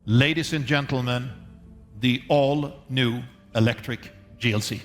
Ladies and gentlemen, the all-new electric GLC.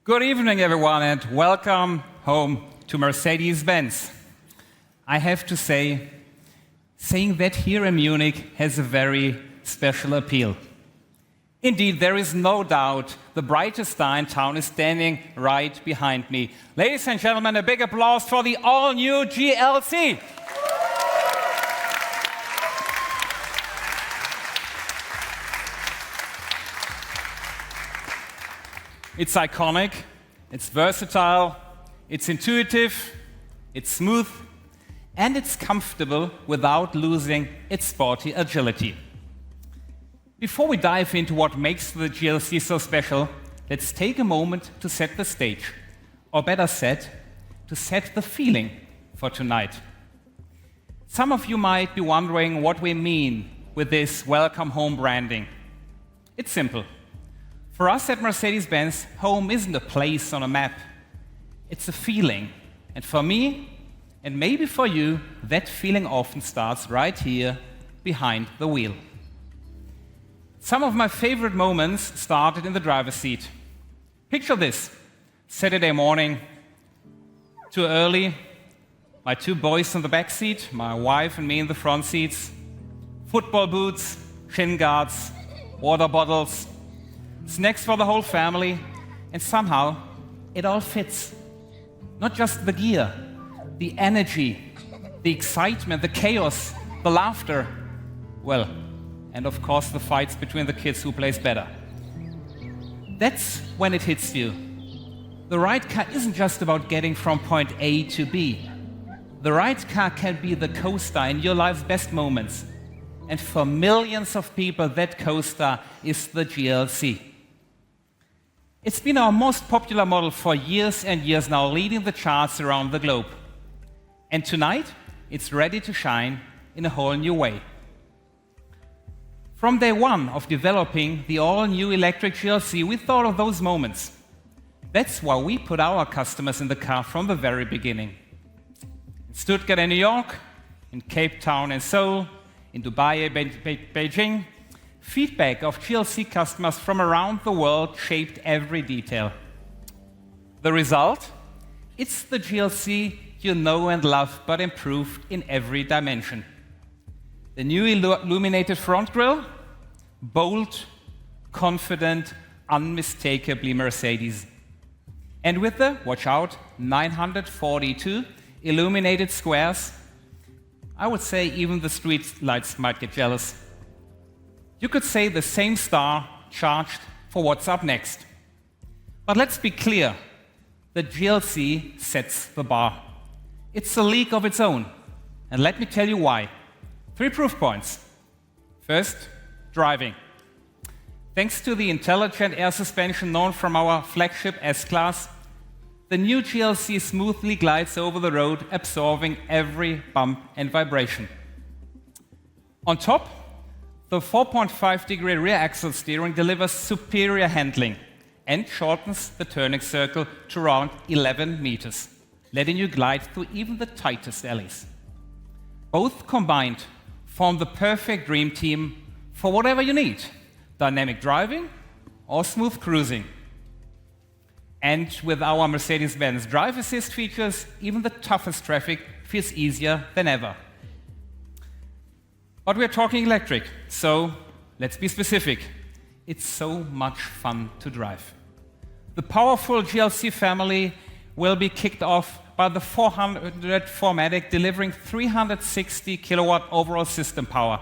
Good evening, everyone, and welcome home to Mercedes-Benz. I have to say, saying that here in Munich has a very special appeal. Indeed, there is no doubt the brightest star in town is standing right behind me. Ladies and gentlemen, a big applause for the all-new GLC. It's iconic, it's versatile, it's intuitive, it's smooth, and it's comfortable without losing its sporty agility. Before we dive into what makes the GLC so special, let's take a moment to set the stage, or better said, to set the feeling for tonight. Some of you might be wondering what we mean with this welcome home branding. It's simple. For us at Mercedes-Benz, home isn't a place on a map. It's a feeling. And for me, and maybe for you, that feeling often starts right here behind the wheel. Some of my favorite moments started in the driver's seat. Picture this. Saturday morning, too early, my two boys in the back seat, my wife and me in the front seats, football boots, shin guards, water bottles, snacks for the whole family, and somehow it all fits. Not just the gear, the energy, the excitement, the chaos, the laughter, well, and of course the fights between the kids who plays better. That's when it hits you. The right car isn't just about getting from point A to B. The right car can be the co-star in your life's best moments. And for millions of people, that co-star is the GLC. It's been our most popular model for years and years now, leading the charts around the globe. And tonight, it's ready to shine in a whole new way. From day one of developing the all-new electric GLC, we thought of those moments. That's why we put our customers in the car from the very beginning. In Stuttgart and New York, in Cape Town and Seoul, in Dubai and Beijing, feedback of GLC customers from around the world shaped every detail. The result? It's the GLC you know and love, but improved in every dimension. The new illuminated front grille, bold, confident, unmistakably Mercedes. And with the, watch out, 942 illuminated squares, I would say even the street lights might get jealous. You could say the same star charged for what's up next. But let's be clear, the GLC sets the bar. It's a league of its own. And let me tell you why. 3 proof points. First, driving. Thanks to the intelligent air suspension known from our flagship S-Class, the new GLC smoothly glides over the road, absorbing every bump and vibration. On top, the 4.5-degree rear axle steering delivers superior handling and shortens the turning circle to around 11 meters, letting you glide through even the tightest alleys. Both combined form the perfect dream team for whatever you need, dynamic driving or smooth cruising. And with our Mercedes-Benz Drive Assist features, even the toughest traffic feels easier than ever. But we're talking electric, so let's be specific. It's so much fun to drive. The powerful GLC family will be kicked off by the 400 4MATIC, delivering 360 kilowatt overall system power.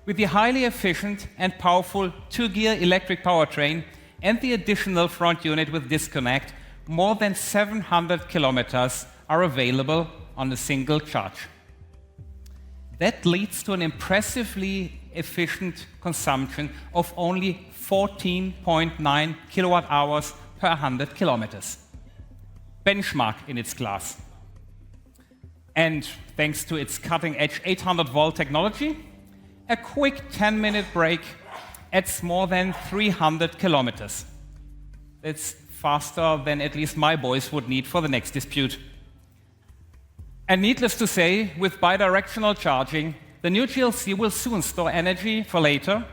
With the highly efficient and powerful 2-gear electric powertrain and the additional front unit with disconnect, more than 700 kilometers are available on a single charge. That leads to an impressively efficient consumption of only 14.9 kilowatt hours per 100 kilometers. Benchmark in its class. And thanks to its cutting-edge 800-volt technology, a quick 10-minute brake adds more than 300 kilometers. That's faster than at least my boys would need for the next dispute. And needless to say, with bidirectional charging, the new GLC will soon store energy for later,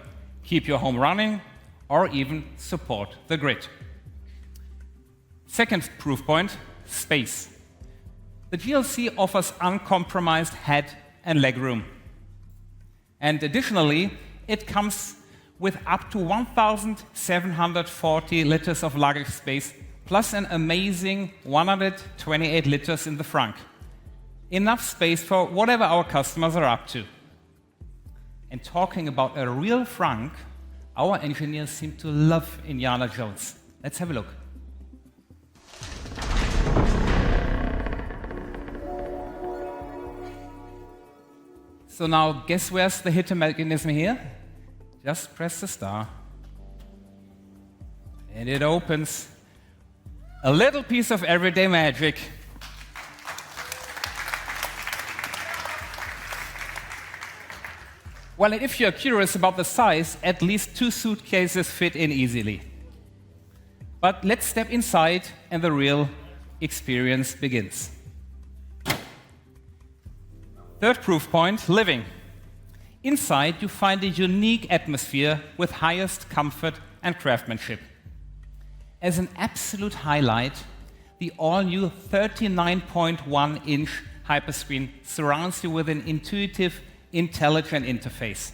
keep your home running, or even support the grid. Second proof point, space. The GLC offers uncompromised head and leg room. And additionally, it comes with up to 1,740 liters of luggage space, plus an amazing 128 liters in the frunk. Enough space for whatever our customers are up to. And talking about a real frunk, our engineers seem to love Indiana Jones. Let's have a look. So now, guess where's the hidden mechanism here? Just press the star. And it opens. A little piece of everyday magic. Well, and if you're curious about the size, at least 2 suitcases fit in easily. But let's step inside and the real experience begins. Third proof point, living. Inside, you find a unique atmosphere with highest comfort and craftsmanship. As an absolute highlight, the all-new 39.1-inch hyperscreen surrounds you with an intuitive, intelligent interface.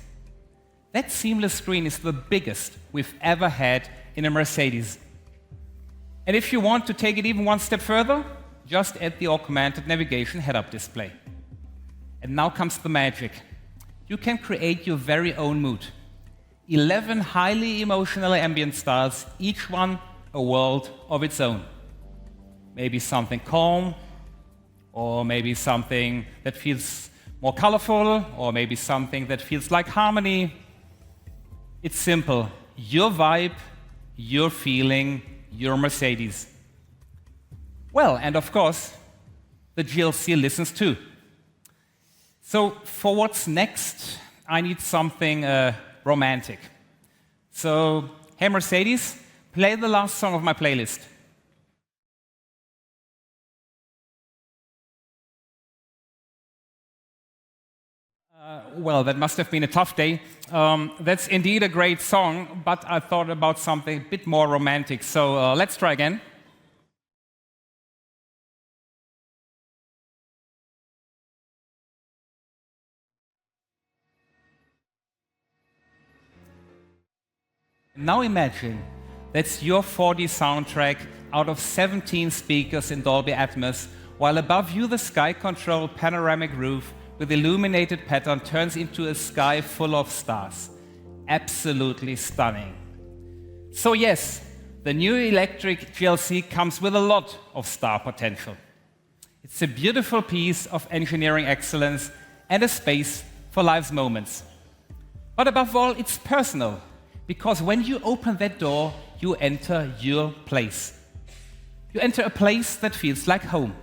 That seamless screen is the biggest we've ever had in a Mercedes. And if you want to take it even one step further, just add the augmented navigation head-up display. And now comes the magic. You can create your very own mood. 11 highly emotional ambient styles, each one a world of its own. Maybe something calm, or maybe something that feels more colorful, or maybe something that feels like harmony. It's simple. Your vibe, your feeling, your Mercedes. Well, and of course, the GLC listens too. So for what's next, I need something romantic. So, hey Mercedes, play the last song of my playlist. Well, that must have been a tough day. That's indeed a great song, but I thought about something a bit more romantic. So let's try again. Now imagine that's your 4D soundtrack out of 17 speakers in Dolby Atmos, while above you the sky-controlled panoramic roof with illuminated pattern turns into a sky full of stars. Absolutely stunning. So yes, the new electric GLC comes with a lot of star potential. It's a beautiful piece of engineering excellence and a space for life's moments. But above all, it's personal, because when you open that door, you enter your place. You enter a place that feels like home.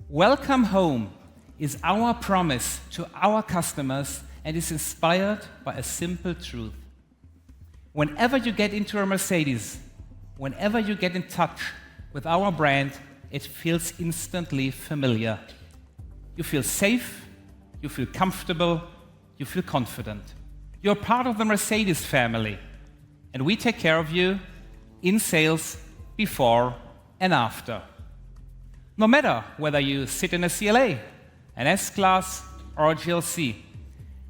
Welcome home is our promise to our customers and is inspired by a simple truth. Whenever you get into a Mercedes, whenever you get in touch with our brand, it feels instantly familiar. You feel safe, you feel comfortable, you feel confident. You're part of the Mercedes family, and we take care of you in sales, before and after. No matter whether you sit in a CLA, an S-Class, or a GLC,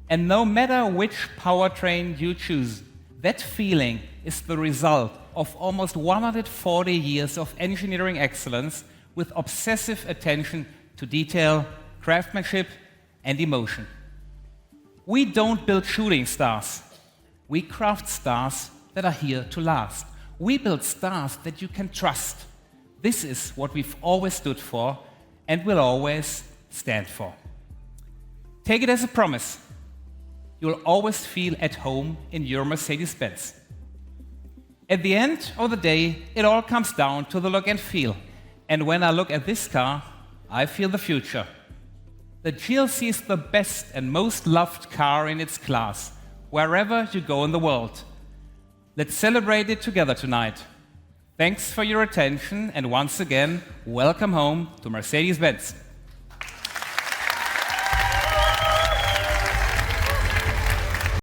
and no matter which powertrain you choose, That feeling is the result of almost 140 years of engineering excellence with obsessive attention to detail, craftsmanship, and emotion. We don't build shooting stars. We craft stars that are here to last. We build stars that you can trust. This is what we've always stood for and will always stand for. Take it as a promise. You'll always feel at home in your Mercedes-Benz. At the end of the day, it all comes down to the look and feel. And when I look at this car, I feel the future. The GLC is the best and most loved car in its class, wherever you go in the world. Let's celebrate it together tonight. Thanks for your attention, and once again, welcome home to Mercedes-Benz.